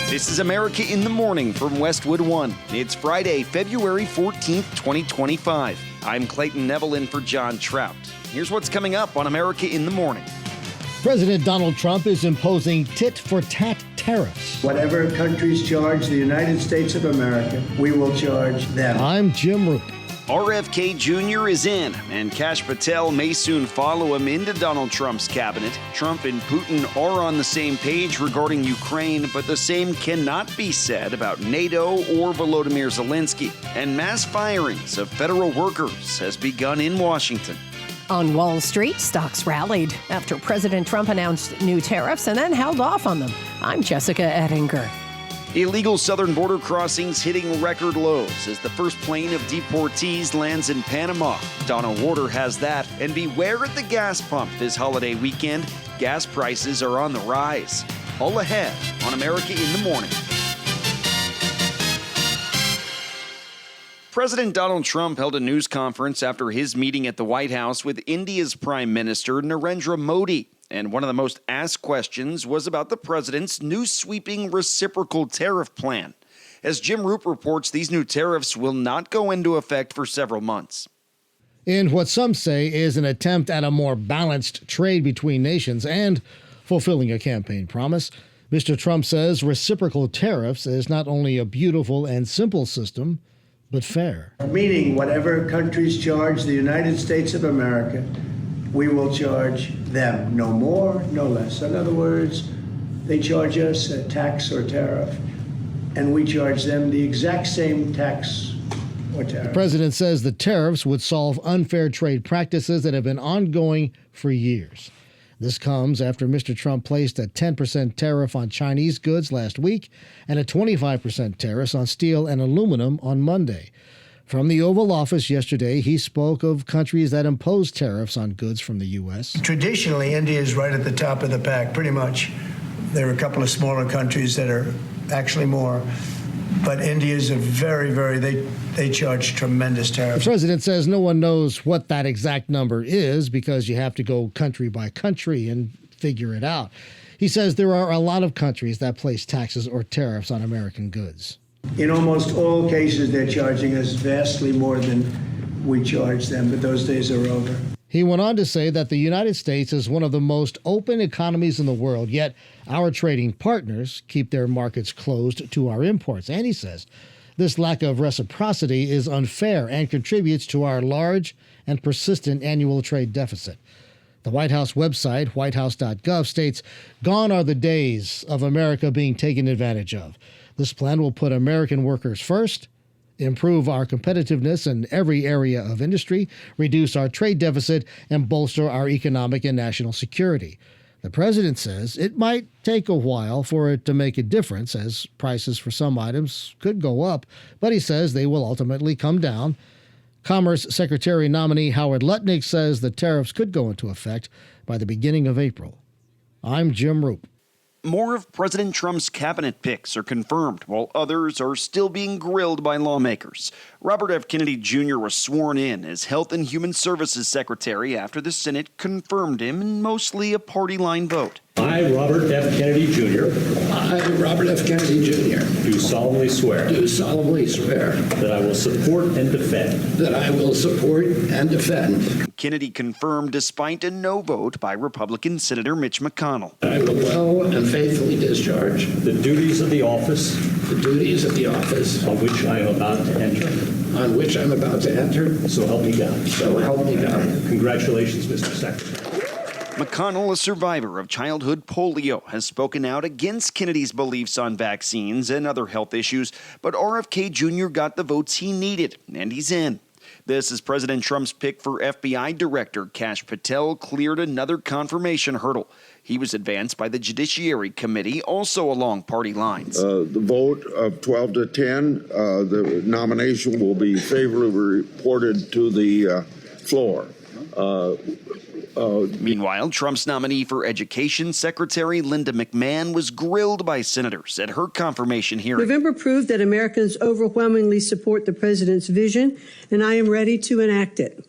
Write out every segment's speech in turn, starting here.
This is America in the Morning from Westwood One. It's Friday, February 14th, 2025. I'm Clayton Neville in for John Trout. Here's what's coming up on America in the Morning. President Donald Trump is imposing tit-for-tat tariffs. Whatever countries charge the United States of America, we will charge them. I'm Jim Roop. RFK Jr. is in, and Kash Patel may soon follow him into Donald Trump's cabinet. Trump and Putin are on the same page regarding Ukraine, but the same cannot be said about NATO or Vladimir Zelensky. And mass firings of federal workers has begun in Washington. On Wall Street, stocks rallied after President Trump announced new tariffs and then held off on them. I'm Jessica Ettinger. Illegal southern border crossings hitting record lows as the first plane of deportees lands in Panama. Donna Warder has that. And beware at the gas pump this holiday weekend. Gas prices are on the rise. All ahead on America in the Morning. President Donald Trump held a news conference after his meeting at the White House with India's Prime Minister Narendra Modi. And one of the most asked questions was about the president's new sweeping reciprocal tariff plan. As Jim Roop reports, these new tariffs will not go into effect for several months. In what some say is an attempt at a more balanced trade between nations and fulfilling a campaign promise, Mr. Trump says reciprocal tariffs is not only a beautiful and simple system, but fair. Meaning whatever countries charge the United States of America, we will charge them, no more, no less. In other words, they charge us a tax or tariff, and we charge them the exact same tax or tariff. The president says the tariffs would solve unfair trade practices that have been ongoing for years. This comes after Mr. Trump placed a 10% tariff on Chinese goods last week and a 25% tariff on steel and aluminum on Monday. From the Oval Office yesterday, he spoke of countries that impose tariffs on goods from the U.S. Traditionally, India is right at the top of the pack, pretty much. There are a couple of smaller countries that are actually more. But India is they charge tremendous tariffs. The president says no one knows what that exact number is because you have to go country by country and figure it out. He says there are a lot of countries that place taxes or tariffs on American goods. In almost all cases, they're charging us vastly more than we charge them, but those days are over. He went on to say that the United States is one of the most open economies in the world, yet our trading partners keep their markets closed to our imports. And he says this lack of reciprocity is unfair and contributes to our large and persistent annual trade deficit. The White House website, whitehouse.gov, states, "Gone are the days of America being taken advantage of. This plan will put American workers first, improve our competitiveness in every area of industry, reduce our trade deficit, and bolster our economic and national security." The president says it might take a while for it to make a difference, as prices for some items could go up, but he says they will ultimately come down. Commerce Secretary nominee Howard Lutnick says the tariffs could go into effect by the beginning of April. I'm Jim Roop. More of President Trump's cabinet picks are confirmed, while others are still being grilled by lawmakers. Robert F. Kennedy Jr. was sworn in as Health and Human Services Secretary after the Senate confirmed him in mostly a party line vote. I, Robert F. Kennedy Jr. I, Robert F. Kennedy Jr. Do solemnly swear. Do solemnly swear. That I will support and defend. That I will support and defend. Kennedy confirmed despite a no vote by Republican Senator Mitch McConnell. I will well and faithfully discharge the duties of the office. The duties of the office. On which I am about to enter. On which I'm about to enter. So help me God. So help me God. Congratulations, Mr. Secretary. McConnell, a survivor of childhood polio, has spoken out against Kennedy's beliefs on vaccines and other health issues, but RFK Jr. got the votes he needed, and he's in. This is President Trump's pick for FBI Director Kash Patel cleared another confirmation hurdle. He was advanced by the Judiciary Committee, also along party lines. The vote of 12 to 10, the nomination will be favorably reported to the floor. Meanwhile, Trump's nominee for Education Secretary Linda McMahon was grilled by senators at her confirmation hearing. November proved that Americans overwhelmingly support the president's vision, and I am ready to enact it.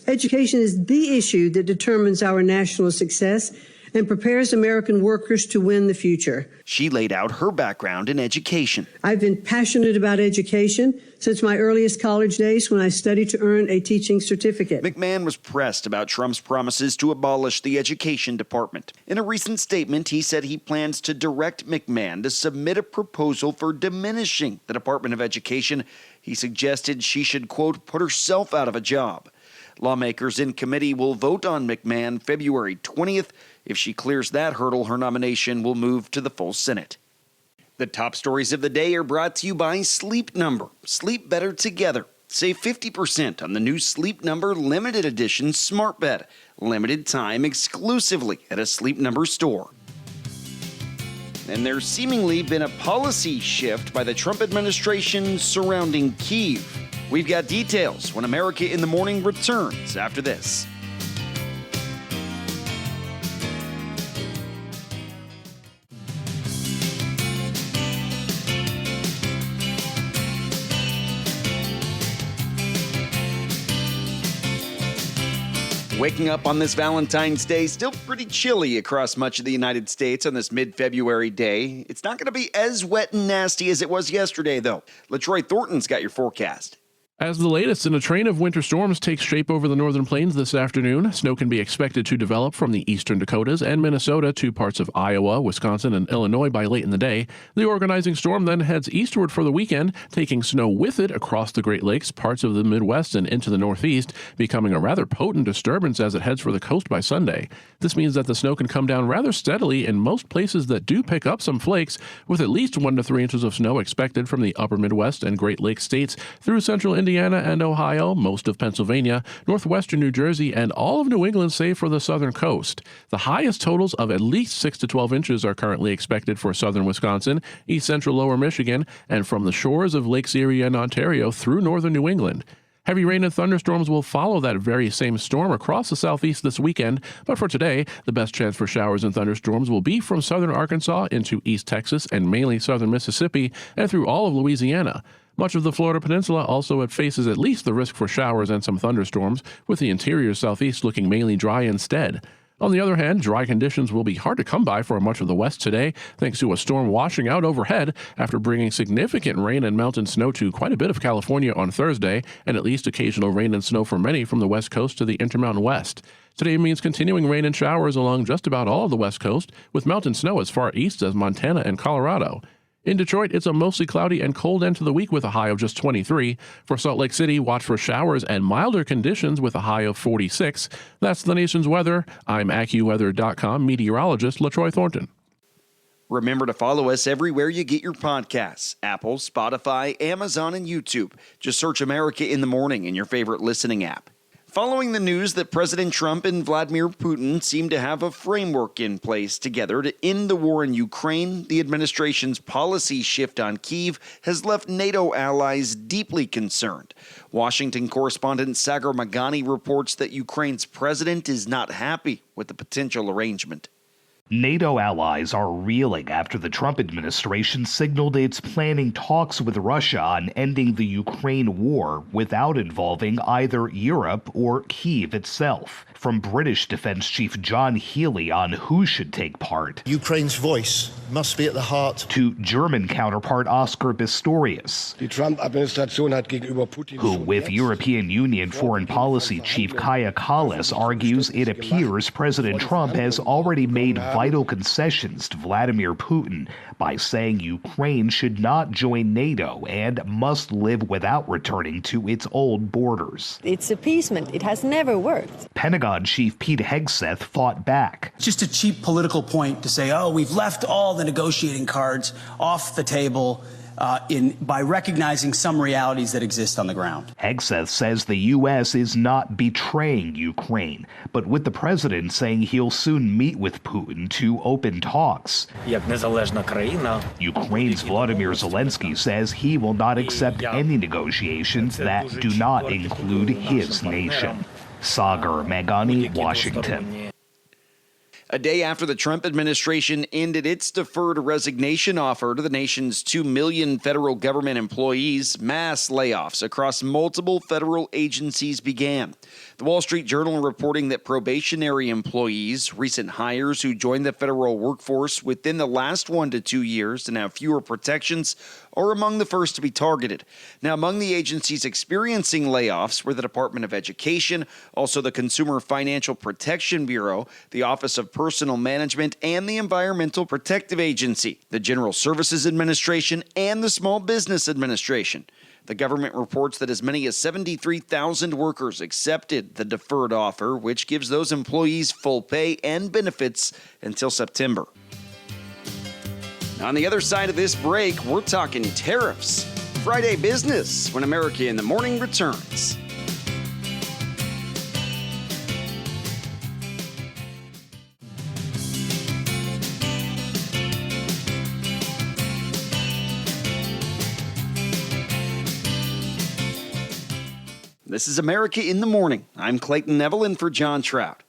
Education is the issue that determines our national success, and prepares American workers to win the future. She laid out her background in education. I've been passionate about education since my earliest college days when I studied to earn a teaching certificate. McMahon was pressed about Trump's promises to abolish the education department. In a recent statement, he said he plans to direct McMahon to submit a proposal for diminishing the Department of Education. He suggested she should, quote, put herself out of a job. Lawmakers in committee will vote on McMahon February 20th. If she clears that hurdle, her nomination will move to the full Senate. The top stories of the day are brought to you by Sleep Number. Sleep better together. Save 50% on the new Sleep Number limited edition smart bed. Limited time exclusively at a Sleep Number store. And there's seemingly been a policy shift by the Trump administration surrounding Kyiv. We've got details when America in the Morning returns after this. Waking up on this Valentine's Day, still pretty chilly across much of the United States on this mid-February day. It's not going to be as wet and nasty as it was yesterday, though. LaTroy Thornton's got your forecast. As the latest in a train of winter storms takes shape over the northern plains this afternoon, snow can be expected to develop from the eastern Dakotas and Minnesota to parts of Iowa, Wisconsin, and Illinois by late in the day. The organizing storm then heads eastward for the weekend, taking snow with it across the Great Lakes, parts of the Midwest, and into the Northeast, becoming a rather potent disturbance as it heads for the coast by Sunday. This means that the snow can come down rather steadily in most places that do pick up some flakes, with at least 1 to 3 inches of snow expected from the upper Midwest and Great Lakes states through central Indiana and Ohio, most of Pennsylvania, northwestern New Jersey, and all of New England save for the southern coast. The highest totals of at least 6 to 12 inches are currently expected for southern Wisconsin, east central lower Michigan, and from the shores of Lakes Erie and Ontario through northern New England. Heavy rain and thunderstorms will follow that very same storm across the southeast this weekend, but for today, the best chance for showers and thunderstorms will be from southern Arkansas into east Texas and mainly southern Mississippi and through all of Louisiana. Much of the Florida Peninsula also faces at least the risk for showers and some thunderstorms, with the interior southeast looking mainly dry instead. On the other hand, dry conditions will be hard to come by for much of the west today, thanks to a storm washing out overhead after bringing significant rain and mountain snow to quite a bit of California on Thursday, and at least occasional rain and snow for many from the west coast to the Intermountain West. Today means continuing rain and showers along just about all of the west coast, with mountain snow as far east as Montana and Colorado. In Detroit, it's a mostly cloudy and cold end to the week with a high of just 23. For Salt Lake City, watch for showers and milder conditions with a high of 46. That's the nation's weather. I'm AccuWeather.com meteorologist LaTroy Thornton. Remember to follow us everywhere you get your podcasts: Apple, Spotify, Amazon, and YouTube. Just search America in the Morning in your favorite listening app. Following the news that President Trump and Vladimir Putin seem to have a framework in place together to end the war in Ukraine, the administration's policy shift on Kyiv has left NATO allies deeply concerned. Washington correspondent Sagar Meghani reports that Ukraine's president is not happy with the potential arrangement. NATO allies are reeling after the Trump administration signaled it's planning talks with Russia on ending the Ukraine war without involving either Europe or Kyiv itself. From British Defense Chief John Healey on who should take part, Ukraine's voice must be at the heart, to German counterpart Oscar Pistorius, who, with European Union Foreign Policy Chief Kaja Kallas, argues it appears President Trump has already made vital concessions to Vladimir Putin by saying Ukraine should not join NATO and must live without returning to its old borders. It's appeasement. It has never worked. Pentagon Chief Pete Hegseth fought back. It's just a cheap political point to say, oh, we've left all the negotiating cards off the table by recognizing some realities that exist on the ground. Hegseth says the U.S. is not betraying Ukraine, but with the president saying he'll soon meet with Putin to open talks. Ukraine's Vladimir Zelensky says he will not accept any negotiations that do not include his nation. Sagar Meghani, Washington. A day after the Trump administration ended its deferred resignation offer to the nation's 2 million federal government employees, mass layoffs across multiple federal agencies began. The Wall Street Journal reporting that probationary employees, recent hires who joined the federal workforce within the last 1 to 2 years and have fewer protections, are among the first to be targeted. Now, among the agencies experiencing layoffs were the Department of Education, also the Consumer Financial Protection Bureau, the Office of Personnel Management, and the Environmental Protective Agency, the General Services Administration, and the Small Business Administration. The government reports that as many as 73,000 workers accepted the deferred offer, which gives those employees full pay and benefits until September. On the other side of this break, we're talking tariffs. Friday business when America in the Morning returns. This is America in the Morning. I'm Clayton Neville in for John Trout.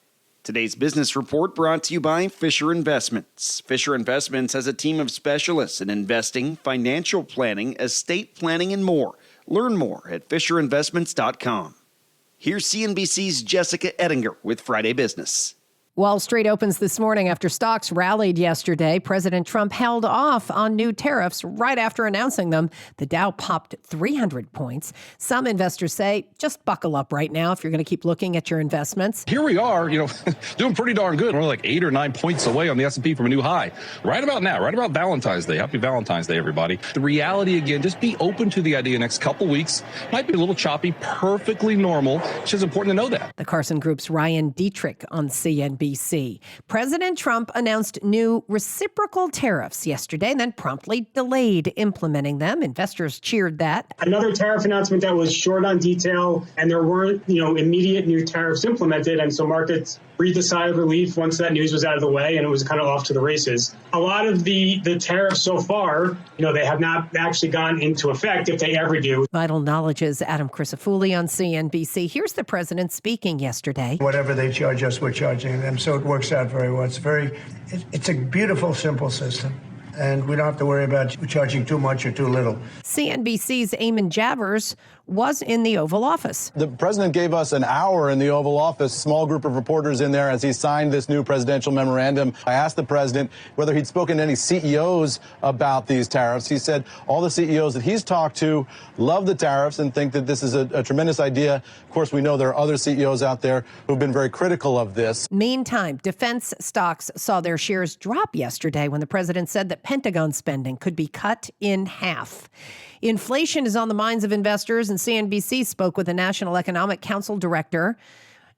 Today's business report brought to you by Fisher Investments. Fisher Investments has a team of specialists in investing, financial planning, estate planning, and more. Learn more at FisherInvestments.com. Here's CNBC's Jessica Ettinger with Friday Business. Wall Street opens this morning after stocks rallied yesterday. President Trump held off on new tariffs right after announcing them. The Dow popped 300 points. Some investors say, just buckle up right now if you're going to keep looking at your investments. Here we are, doing pretty darn good. We're like 8 or 9 points away on the S&P from a new high. Right about now, right about Valentine's Day. Happy Valentine's Day, everybody. The reality, again, just be open to the idea next couple weeks. Might be a little choppy, perfectly normal. It's just important to know that. The Carson Group's Ryan Dietrich on CNBC. President Trump announced new reciprocal tariffs yesterday and then promptly delayed implementing them. Investors cheered that. Another tariff announcement that was short on detail, and there weren't, immediate new tariffs implemented. And so markets breathed a sigh of relief once that news was out of the way and it was kind of off to the races. A lot of the tariffs so far, they have not actually gone into effect if they ever do. Vital Knowledge's Adam Crisafulli on CNBC. Here's the president speaking yesterday. Whatever they charge us, we're charging them. So it works out very well. It's a beautiful, simple system. And we don't have to worry about charging too much or too little. CNBC's Eamon Javers was in the Oval Office. The president gave us an hour in the Oval Office, small group of reporters in there as he signed this new presidential memorandum. I asked the president whether he'd spoken to any CEOs about these tariffs. He said all the CEOs that he's talked to love the tariffs and think that this is a tremendous idea. Of course, we know there are other CEOs out there who've been very critical of this. Meantime, defense stocks saw their shares drop yesterday when the president said that Pentagon spending could be cut in half. Inflation is on the minds of investors, and CNBC spoke with the National Economic Council director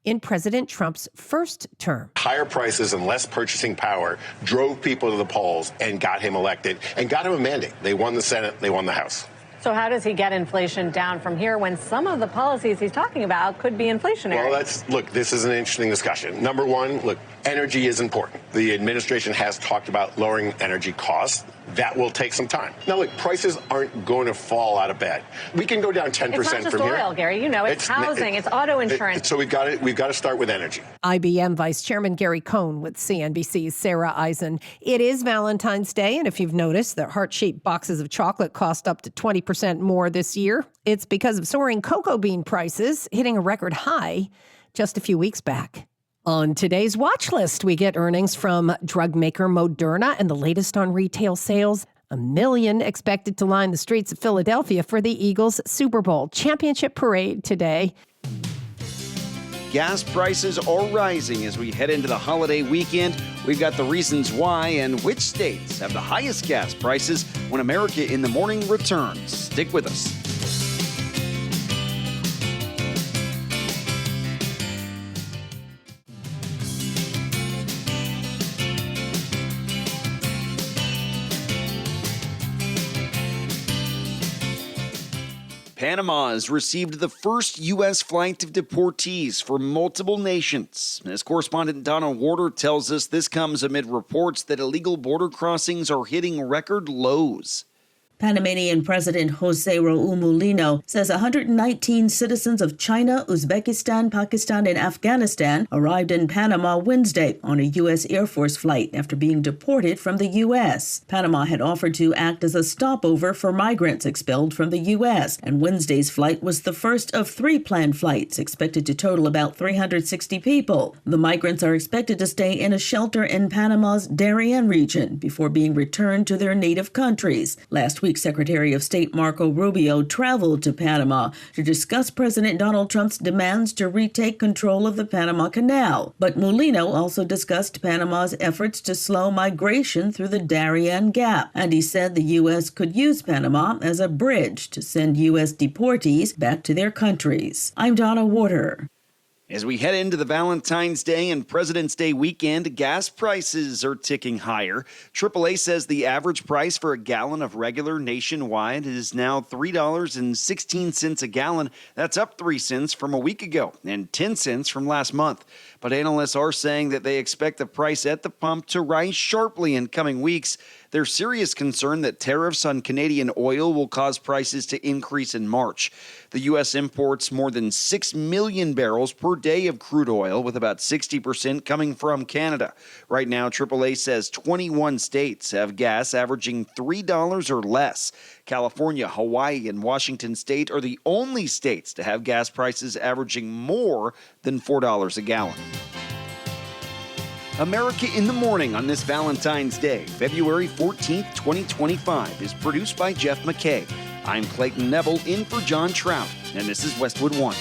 in President Trump's first term. Higher prices and less purchasing power drove people to the polls and got him elected and got him a mandate. They won the Senate, they won the House. So how does he get inflation down from here when some of the policies he's talking about could be inflationary? Well, this is an interesting discussion. Number one, energy is important. The administration has talked about lowering energy costs. That will take some time. Now, prices aren't going to fall out of bed. We can go down 10% from here. It's not just oil, Gary. It's housing, it's auto insurance. So we've got to start with energy. IBM Vice Chairman Gary Cohn with CNBC's Sarah Eisen. It is Valentine's Day, and if you've noticed that heart-shaped boxes of chocolate cost up to 20% more this year, it's because of soaring cocoa bean prices hitting a record high just a few weeks back. On today's watch list, we get earnings from drug maker Moderna and the latest on retail sales. 1 million expected to line the streets of Philadelphia for the Eagles' Super Bowl championship parade today. Gas prices are rising as we head into the holiday weekend. We've got the reasons why and which states have the highest gas prices when America in the Morning returns. Stick with us. Panama has received the first U.S. flight of deportees from multiple nations. As correspondent Donna Warder tells us, this comes amid reports that illegal border crossings are hitting record lows. Panamanian President Jose Raul Mulino says 119 citizens of China, Uzbekistan, Pakistan, and Afghanistan arrived in Panama Wednesday on a U.S. Air Force flight after being deported from the U.S. Panama had offered to act as a stopover for migrants expelled from the U.S., and Wednesday's flight was the first of 3 planned flights, expected to total about 360 people. The migrants are expected to stay in a shelter in Panama's Darien region before being returned to their native countries. Last week, Secretary of State Marco Rubio traveled to Panama to discuss President Donald Trump's demands to retake control of the Panama Canal. But Mulino also discussed Panama's efforts to slow migration through the Darien Gap, and he said the U.S. could use Panama as a bridge to send U.S. deportees back to their countries. I'm Donna Warder. As we head into the Valentine's Day and President's Day weekend, gas prices are ticking higher. AAA says the average price for a gallon of regular nationwide is now $3.16 a gallon. That's up 3 cents from a week ago and 10 cents from last month. But analysts are saying that they expect the price at the pump to rise sharply in coming weeks. There's serious concern that tariffs on Canadian oil will cause prices to increase in March. The U.S. imports more than 6 million barrels per day of crude oil, with about 60% coming from Canada. Right now, AAA says 21 states have gas averaging $3 or less. California, Hawaii, and Washington State are the only states to have gas prices averaging more than $4 a gallon. America in the Morning on this Valentine's Day, February 14th, 2025, is produced by Jeff McKay. I'm Clayton Neville in for John Trout, and this is Westwood One.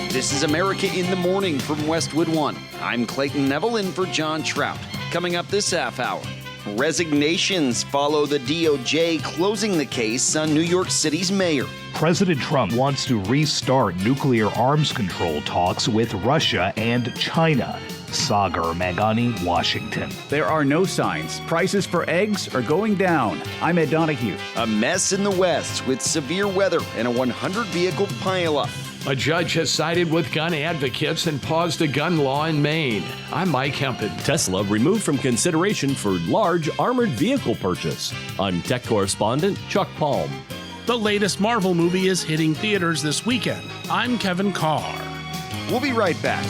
This is America in the Morning from Westwood One. I'm Clayton Neville in for John Trout. Coming up this half hour, resignations follow the DOJ closing the case on New York City's mayor. President Trump wants to restart nuclear arms control talks with Russia and China. Sagar Meghani, Washington. There are no signs prices for eggs are going down. I'm Ed Donahue. A mess in the West with severe weather and a 100-vehicle pileup. A judge has sided with gun advocates and paused a gun law in Maine. I'm Mike Hempin. Tesla removed from consideration for large armored vehicle purchase. I'm tech correspondent Chuck Palm. The latest Marvel movie is hitting theaters this weekend. I'm Kevin Carr. We'll be right back.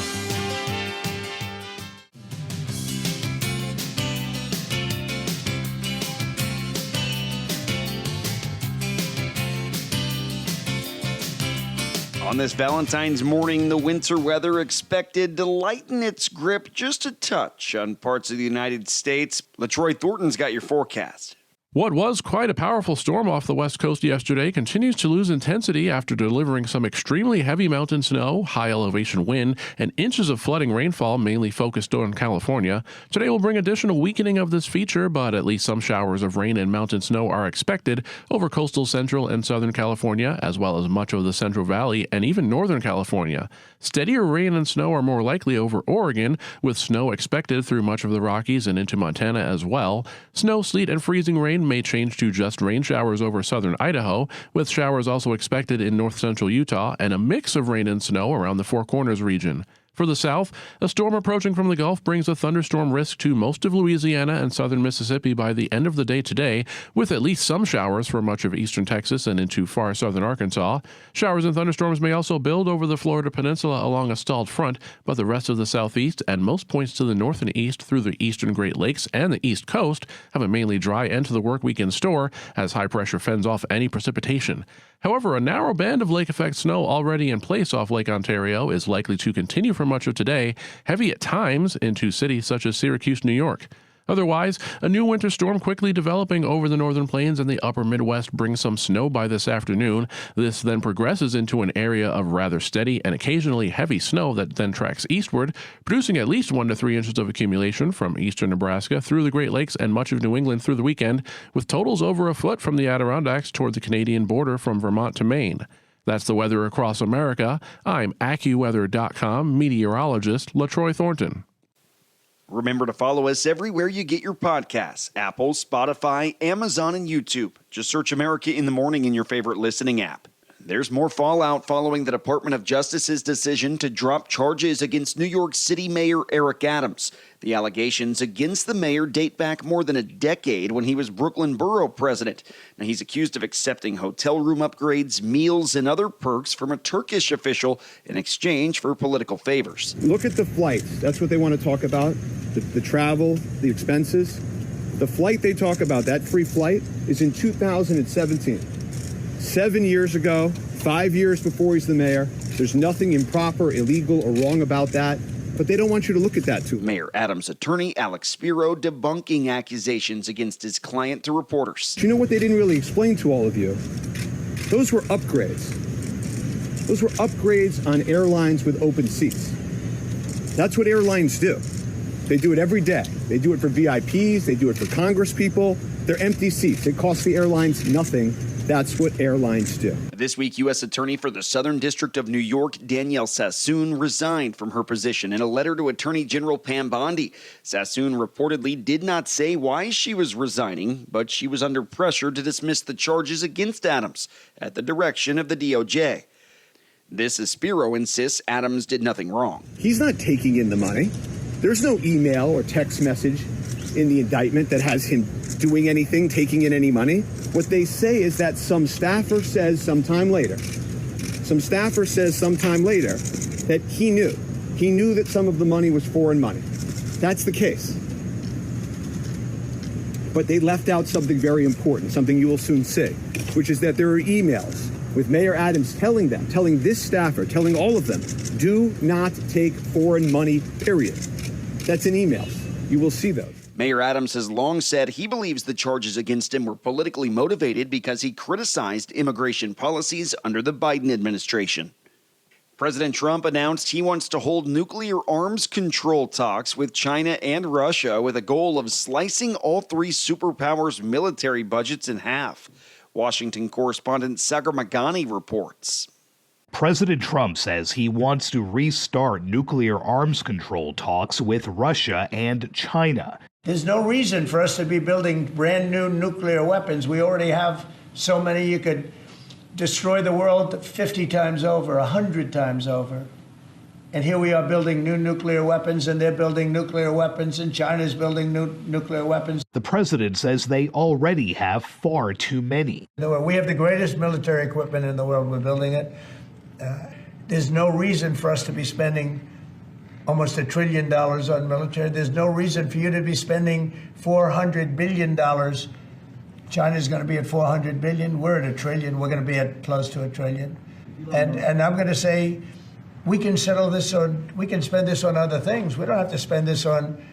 On this Valentine's morning, the winter weather expected to lighten its grip just a touch on parts of the United States. LaTroy Thornton's got your forecast. What was quite a powerful storm off the west coast yesterday continues to lose intensity after delivering some extremely heavy mountain snow, high elevation wind, and inches of flooding rainfall mainly focused on California. Today will bring additional weakening of this feature, but at least some showers of rain and mountain snow are expected over coastal central and southern California, as well as much of the Central Valley and even northern California. Steadier rain and snow are more likely over Oregon, with snow expected through much of the Rockies and into Montana as well. Snow, sleet, and freezing rain may change to just rain showers over southern Idaho, with showers also expected in north central Utah and a mix of rain and snow around the Four Corners region. For the south, a storm approaching from the Gulf brings a thunderstorm risk to most of Louisiana and southern Mississippi by the end of the day today, with at least some showers for much of eastern Texas and into far southern Arkansas. Showers and thunderstorms may also build over the Florida Peninsula along a stalled front, but the rest of the southeast and most points to the north and east through the eastern Great Lakes and the east coast have a mainly dry end to the work week in store as high pressure fends off any precipitation. However, a narrow band of lake effect snow already in place off Lake Ontario is likely to continue for much of today, heavy at times into cities such as Syracuse, New York. Otherwise, a new winter storm quickly developing over the northern plains and the upper Midwest brings some snow by this afternoon. This then progresses into an area of rather steady and occasionally heavy snow that then tracks eastward, producing at least 1 to 3 inches of accumulation from eastern Nebraska through the Great Lakes and much of New England through the weekend, with totals over a foot from the Adirondacks toward the Canadian border from Vermont to Maine. That's the weather across America. I'm AccuWeather.com meteorologist LaTroy Thornton. Remember to follow us everywhere you get your podcasts: Apple, Spotify, Amazon, and YouTube. Just search America in the Morning in your favorite listening app. There's more fallout following the Department of Justice's decision to drop charges against New York City Mayor Eric Adams. The allegations against the mayor date back more than a decade when he was Brooklyn Borough president. Now, he's accused of accepting hotel room upgrades, meals, and other perks from a Turkish official in exchange for political favors. Look at the flights. That's what they want to talk about, the travel, the expenses. The flight they talk about, that free flight, is in 2017. 7 years ago, 5 years before he's the mayor. There's nothing improper, illegal, or wrong about that. But they don't want you to look at that too. Mayor Adams' attorney, Alex Spiro, debunking accusations against his client to reporters. Do you know what they didn't really explain to all of you? Those were upgrades. Those were upgrades on airlines with open seats. That's what airlines do. They do it every day. They do it for VIPs. They do it for Congress people. They're empty seats. It costs the airlines nothing. That's what airlines do. This week, U.S. Attorney for the Southern District of New York, Danielle Sassoon, resigned from her position in a letter to Attorney General Pam Bondi. Sassoon reportedly did not say why she was resigning, but she was under pressure to dismiss the charges against Adams at the direction of the DOJ. This, as Spiro insists, Adams did nothing wrong. He's not taking in the money. There's no email or text message in the indictment that has him doing anything, taking in any money. What they say is that some staffer says sometime later that he knew that some of the money was foreign money. That's the case. But they left out something very important, something you will soon see, which is that there are emails with Mayor Adams telling this staffer, telling all of them, do not take foreign money, period. That's in emails. You will see those. Mayor Adams has long said he believes the charges against him were politically motivated because he criticized immigration policies under the Biden administration. President Trump announced he wants to hold nuclear arms control talks with China and Russia with a goal of slicing all three superpowers' military budgets in half. Washington correspondent Sagar Meghani reports. President Trump says he wants to restart nuclear arms control talks with Russia and China. There's no reason for us to be building brand new nuclear weapons. We already have so many you could destroy the world 50 times over, 100 times over. And here we are building new nuclear weapons, and they're building nuclear weapons, and China's building new nuclear weapons. The president says they already have far too many. We have the greatest military equipment in the world. We're building it. There's no reason for us to be spending almost $1 trillion on military. There's no reason for you to be spending $400 billion. China's going to be at $400 billion. We're at $1 trillion. We're going to be at close to $1 trillion. And I'm going to say we can spend this on other things. We don't have to spend this on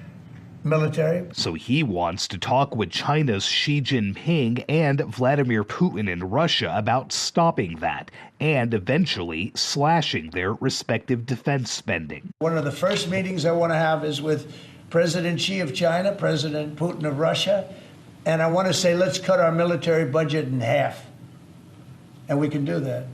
military. So he wants to talk with China's Xi Jinping and Vladimir Putin in Russia about stopping that and eventually slashing their respective defense spending. One of the first meetings I want to have is with President Xi of China, President Putin of Russia, and I want to say, let's cut our military budget in half. And we can do that.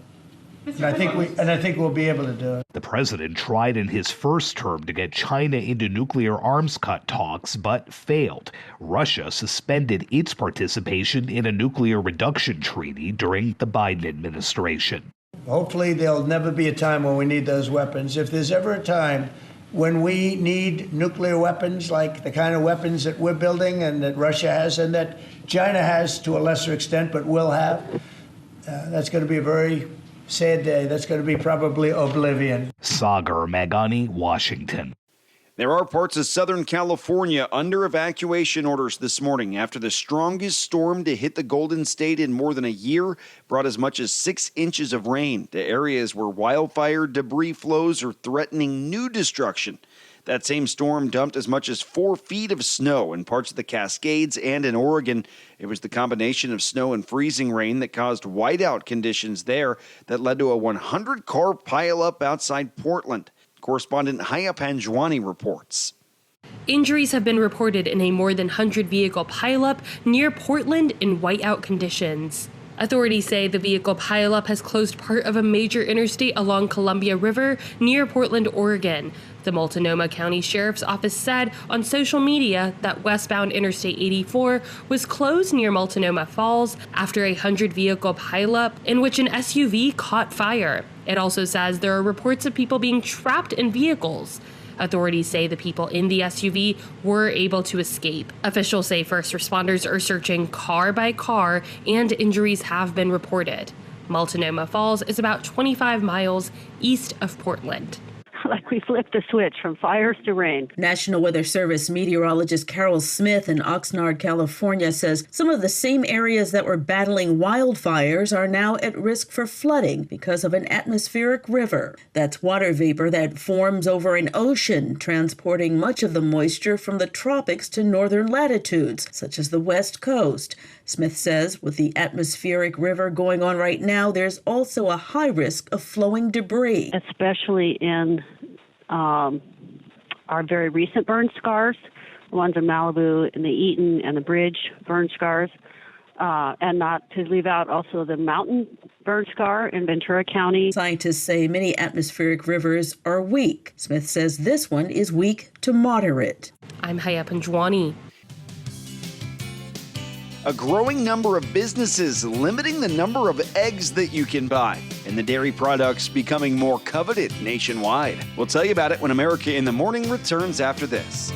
And I think we'll be able to do it. The president tried in his first term to get China into nuclear arms cut talks, but failed. Russia suspended its participation in a nuclear reduction treaty during the Biden administration. Hopefully there'll never be a time when we need those weapons. If there's ever a time when we need nuclear weapons, like the kind of weapons that we're building and that Russia has and that China has to a lesser extent but will have, that's going to be a very sad day. That's going to be probably oblivion. Sagar Meghani, Washington. There are parts of Southern California under evacuation orders this morning after the strongest storm to hit the Golden State in more than a year brought as much as 6 inches of rain to areas where wildfire debris flows are threatening new destruction. That same storm dumped as much as 4 feet of snow in parts of the Cascades and in Oregon. It was the combination of snow and freezing rain that caused whiteout conditions there that led to a 100-car pileup outside Portland. Correspondent Haya Panjwani reports. Injuries have been reported in a more than 100-vehicle pileup near Portland in whiteout conditions. Authorities say the vehicle pileup has closed part of a major interstate along Columbia River near Portland, Oregon. The Multnomah County Sheriff's Office said on social media that westbound Interstate 84 was closed near Multnomah Falls after a 100-vehicle pileup in which an SUV caught fire. It also says there are reports of people being trapped in vehicles. Authorities say the people in the SUV were able to escape. Officials say first responders are searching car by car, and injuries have been reported. Multnomah Falls is about 25 miles east of Portland. Like we flipped the switch from fires to rain. National Weather Service meteorologist Carol Smith in Oxnard, California, says some of the same areas that were battling wildfires are now at risk for flooding because of an atmospheric river. That's water vapor that forms over an ocean, transporting much of the moisture from the tropics to northern latitudes, such as the West Coast. Smith says with the atmospheric river going on right now, there's also a high risk of flowing debris. Especially in our very recent burn scars, the ones in Malibu and the Eaton and the Bridge burn scars, and not to leave out also the mountain burn scar in Ventura County. Scientists say many atmospheric rivers are weak. Smith says this one is weak to moderate. I'm Haya Panjwani. A growing number of businesses limiting the number of eggs that you can buy, and the dairy products becoming more coveted nationwide. We'll tell you about it when America in the Morning returns after this.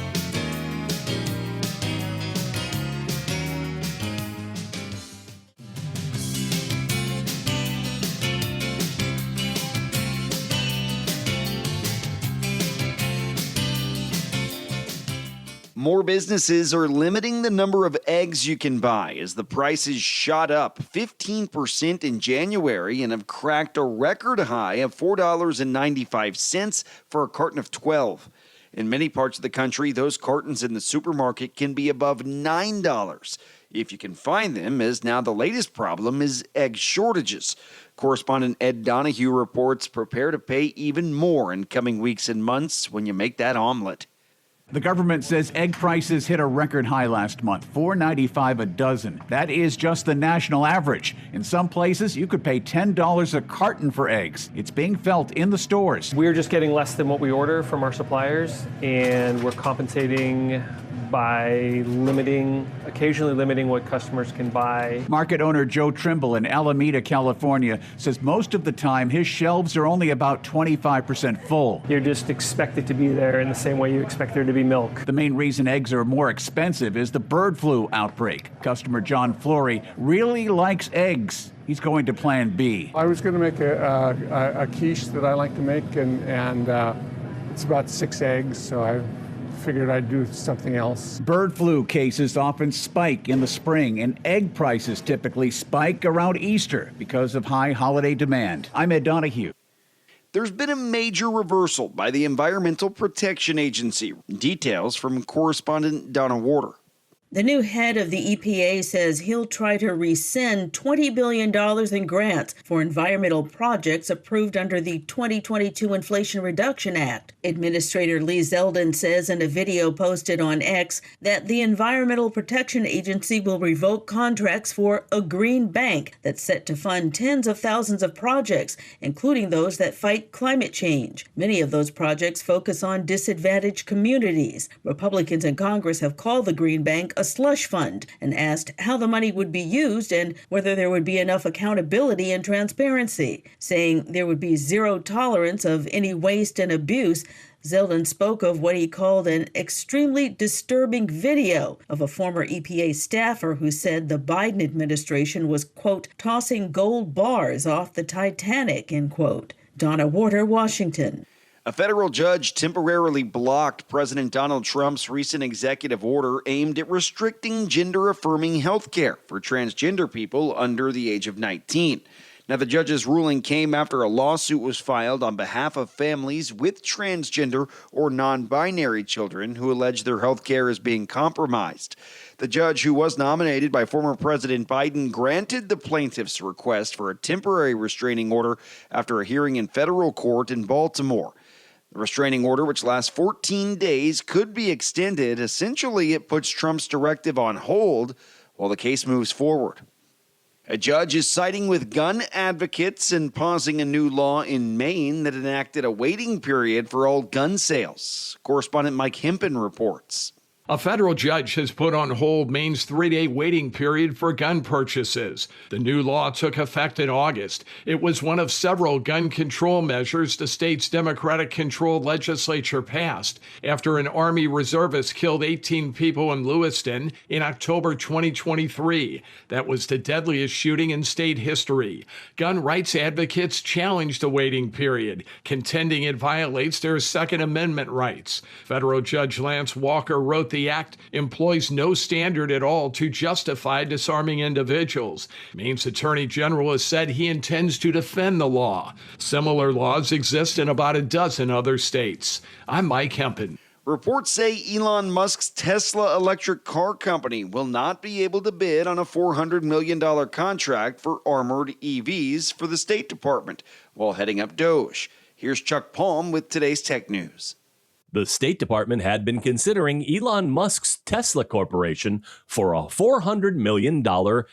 More businesses are limiting the number of eggs you can buy as the prices shot up 15% in January and have cracked a record high of $4.95 for a carton of 12. In many parts of the country, those cartons in the supermarket can be above $9 if you can find them, as now the latest problem is egg shortages. Correspondent Ed Donahue reports prepare to pay even more in coming weeks and months when you make that omelet. The government says egg prices hit a record high last month, $4.95 a dozen. That is just the national average. In some places, you could pay $10 a carton for eggs. It's being felt in the stores. We're just getting less than what we order from our suppliers, and we're compensating by occasionally limiting what customers can buy. Market owner Joe Trimble in Alameda, California, says most of the time his shelves are only about 25% full. You're just expected to be there in the same way you expect there to be milk. The main reason eggs are more expensive is the bird flu outbreak. Customer John Flory really likes eggs. He's going to Plan B. I was going to make a quiche that I like to make, and it's about 6 eggs, so I figured I'd do something else. Bird flu cases often spike in the spring, and egg prices typically spike around Easter because of high holiday demand. I'm Ed Donahue. There's been a major reversal by the Environmental Protection Agency. Details from correspondent Donna Warder. The new head of the EPA says he'll try to rescind $20 billion in grants for environmental projects approved under the 2022 Inflation Reduction Act. Administrator Lee Zeldin says in a video posted on X that the Environmental Protection Agency will revoke contracts for a green bank that's set to fund tens of thousands of projects, including those that fight climate change. Many of those projects focus on disadvantaged communities. Republicans in Congress have called the green bank a slush fund and asked how the money would be used and whether there would be enough accountability and transparency, saying there would be zero tolerance of any waste and abuse. Zeldin spoke of what he called an extremely disturbing video of a former EPA staffer who said the Biden administration was, quote, tossing gold bars off the Titanic, end quote. Donna Warder, Washington. A federal judge temporarily blocked President Donald Trump's recent executive order aimed at restricting gender-affirming health care for transgender people under the age of 19. Now, the judge's ruling came after a lawsuit was filed on behalf of families with transgender or non-binary children who allege their health care is being compromised. The judge, who was nominated by former President Biden, granted the plaintiff's request for a temporary restraining order after a hearing in federal court in Baltimore. The restraining order, which lasts 14 days, could be extended. Essentially, it puts Trump's directive on hold while the case moves forward. A judge is siding with gun advocates and pausing a new law in Maine that enacted a waiting period for all gun sales. Correspondent Mike Hempen reports. A federal judge has put on hold Maine's 3-day waiting period for gun purchases. The new law took effect in August. It was one of several gun control measures the state's Democratic-controlled legislature passed after an Army reservist killed 18 people in Lewiston in October 2023. That was the deadliest shooting in state history. Gun rights advocates challenged the waiting period, contending it violates their Second Amendment rights. Federal Judge Lance Walker wrote the act employs no standard at all to justify disarming individuals. Maine's Attorney General has said he intends to defend the law. Similar laws exist in about a dozen other states. I'm Mike Hempen. Reports say Elon Musk's Tesla electric car company will not be able to bid on a $400 million contract for armored EVs for the State Department while heading up DOGE. Here's Chuck Palm with today's Tech News. The State Department had been considering Elon Musk's Tesla Corporation for a $400 million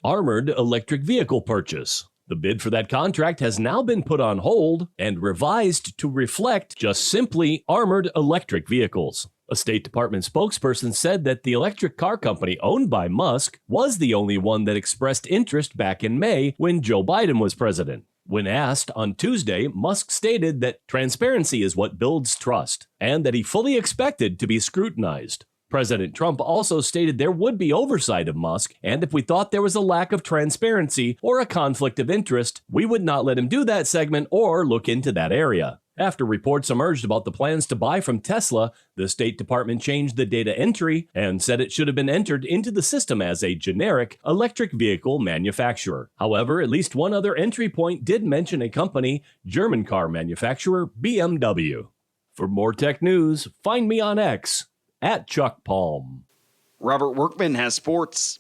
armored electric vehicle purchase. The bid for that contract has now been put on hold and revised to reflect just simply armored electric vehicles. A State Department spokesperson said that the electric car company owned by Musk was the only one that expressed interest back in May when Joe Biden was president. When asked on Tuesday, Musk stated that transparency is what builds trust and that he fully expected to be scrutinized. President Trump also stated there would be oversight of Musk, and if we thought there was a lack of transparency or a conflict of interest, we would not let him do that segment or look into that area. After reports emerged about the plans to buy from Tesla, the State Department changed the data entry and said it should have been entered into the system as a generic electric vehicle manufacturer. However, at least one other entry point did mention a company, German car manufacturer BMW. For more tech news, find me on X at Chuck Palm. Robert Workman has sports.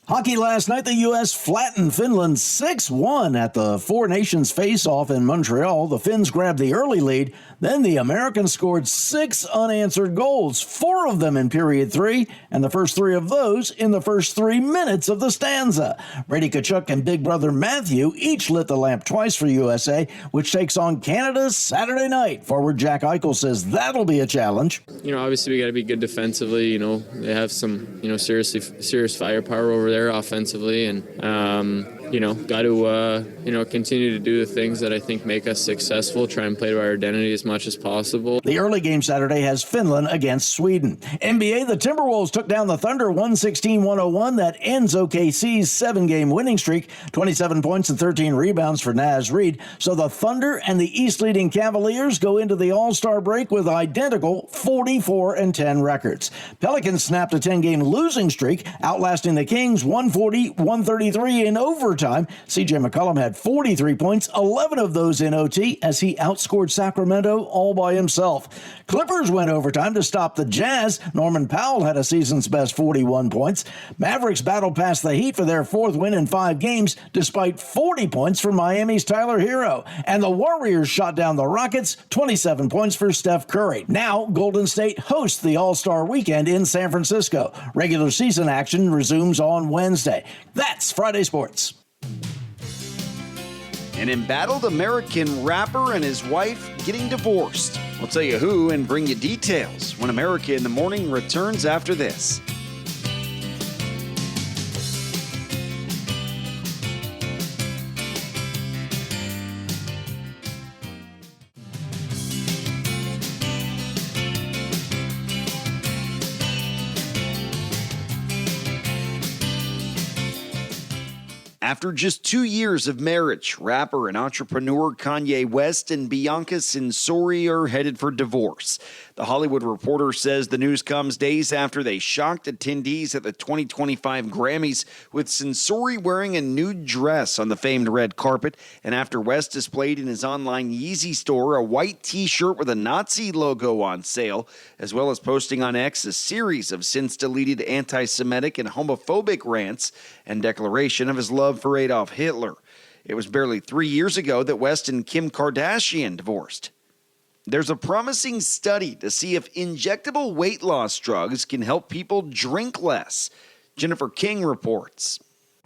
Hockey last night, the U.S. flattened Finland 6-1 at the Four Nations face-off in Montreal. The Finns grabbed the early lead. Then the Americans scored 6 unanswered goals, 4 of them in period 3, and the first 3 of those in the first 3 minutes of the stanza. Brady Tkachuk and big brother Matthew each lit the lamp twice for USA, which takes on Canada Saturday night. Forward Jack Eichel says that'll be a challenge. Obviously we got to be good defensively. They have some, serious firepower over there offensively, and got to continue to do the things that I think make us successful, try and play to our identity as much as possible. The early game Saturday has Finland against Sweden. NBA, the Timberwolves took down the Thunder 116-101. That ends OKC's 7-game winning streak, 27 points and 13 rebounds for Naz Reid. So the Thunder and the East-leading Cavaliers go into the All-Star break with identical 44-10 records. Pelicans snapped a 10-game losing streak, outlasting the Kings 140-133 in overtime. CJ McCollum had 43 points, 11 of those in OT, as he outscored Sacramento all by himself. Clippers went overtime to stop the Jazz. Norman Powell had a season's best 41 points. Mavericks battled past the Heat for their 4th win in 5 games, despite 40 points from Miami's Tyler Hero. And the Warriors shot down the Rockets, 27 points for Steph Curry. Now, Golden State hosts the All-Star Weekend in San Francisco. Regular season action resumes on Wednesday. That's Friday Sports. An embattled American rapper and his wife getting divorced. We'll tell you who and bring you details when America in the Morning returns after this. After just 2 years of marriage, rapper and entrepreneur Kanye West and Bianca Censori are headed for divorce. The Hollywood Reporter says the news comes days after they shocked attendees at the 2025 Grammys with Censori wearing a nude dress on the famed red carpet, and after West displayed in his online Yeezy store a white t-shirt with a Nazi logo on sale, as well as posting on X a series of since-deleted anti-Semitic and homophobic rants and declaration of his love for Adolf Hitler. It was barely 3 years ago that West and Kim Kardashian divorced. There's a promising study to see if injectable weight loss drugs can help people drink less. Jennifer King reports.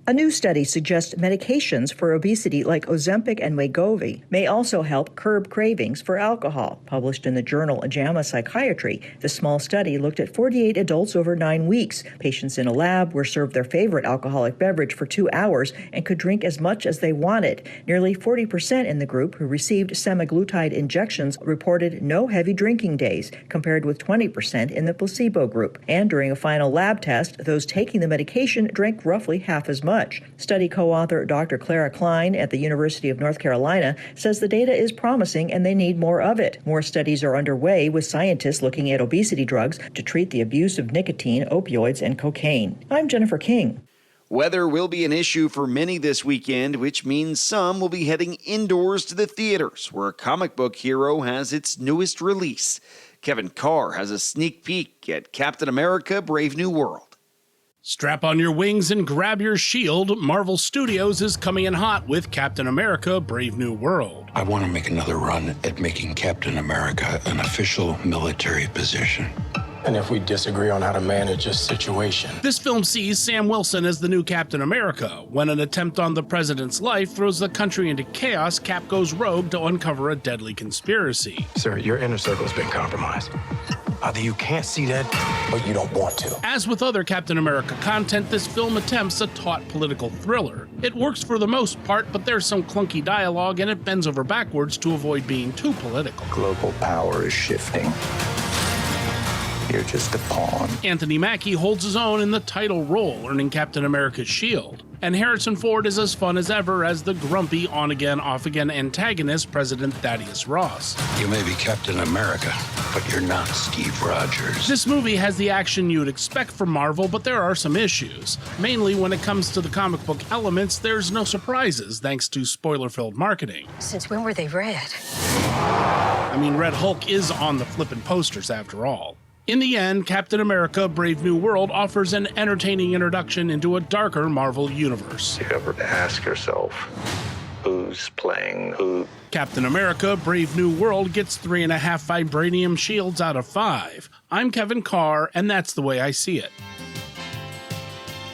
A new study suggests medications for obesity like Ozempic and Wegovy may also help curb cravings for alcohol. Published in the journal JAMA Psychiatry, the small study looked at 48 adults over 9 weeks. Patients in a lab were served their favorite alcoholic beverage for 2 hours and could drink as much as they wanted. Nearly 40% in the group who received semaglutide injections reported no heavy drinking days, compared with 20% in the placebo group. And during a final lab test, those taking the medication drank roughly half as much. Study co-author Dr. Clara Klein at the University of North Carolina says the data is promising and they need more of it. More studies are underway with scientists looking at obesity drugs to treat the abuse of nicotine, opioids, and cocaine. I'm Jennifer King. Weather will be an issue for many this weekend, which means some will be heading indoors to the theaters, where a comic book hero has its newest release. Kevin Carr has a sneak peek at Captain America: Brave New World. Strap on your wings and grab your shield. Marvel Studios is coming in hot with Captain America: Brave New World. I want to make another run at making Captain America an official military position. And if we disagree on how to manage this situation. This film sees Sam Wilson as the new Captain America. When an attempt on the president's life throws the country into chaos, Cap goes rogue to uncover a deadly conspiracy. Sir, your inner circle has been compromised. Either you can't see that, or you don't want to. As with other Captain America content, this film attempts a taut political thriller. It works for the most part, but there's some clunky dialogue and it bends over backwards to avoid being too political. Global power is shifting. You're just a pawn. Anthony Mackie holds his own in the title role, earning Captain America's shield. And Harrison Ford is as fun as ever as the grumpy, on-again, off-again antagonist, President Thaddeus Ross. You may be Captain America, but you're not Steve Rogers. This movie has the action you'd expect from Marvel, but there are some issues. Mainly when it comes to the comic book elements, there's no surprises, thanks to spoiler-filled marketing. Since when were they red? I mean, Red Hulk is on the flippin' posters after all. In the end, Captain America: Brave New World offers an entertaining introduction into a darker Marvel universe. You ever ask yourself, who's playing who? Captain America: Brave New World gets 3.5 vibranium shields out of 5. I'm Kevin Carr, and that's the way I see it.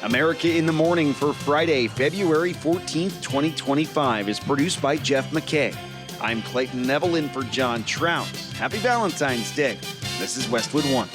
America in the Morning for Friday, February 14th, 2025 is produced by Jeff McKay. I'm Clayton Neville in for John Trout. Happy Valentine's Day. This is Westwood One.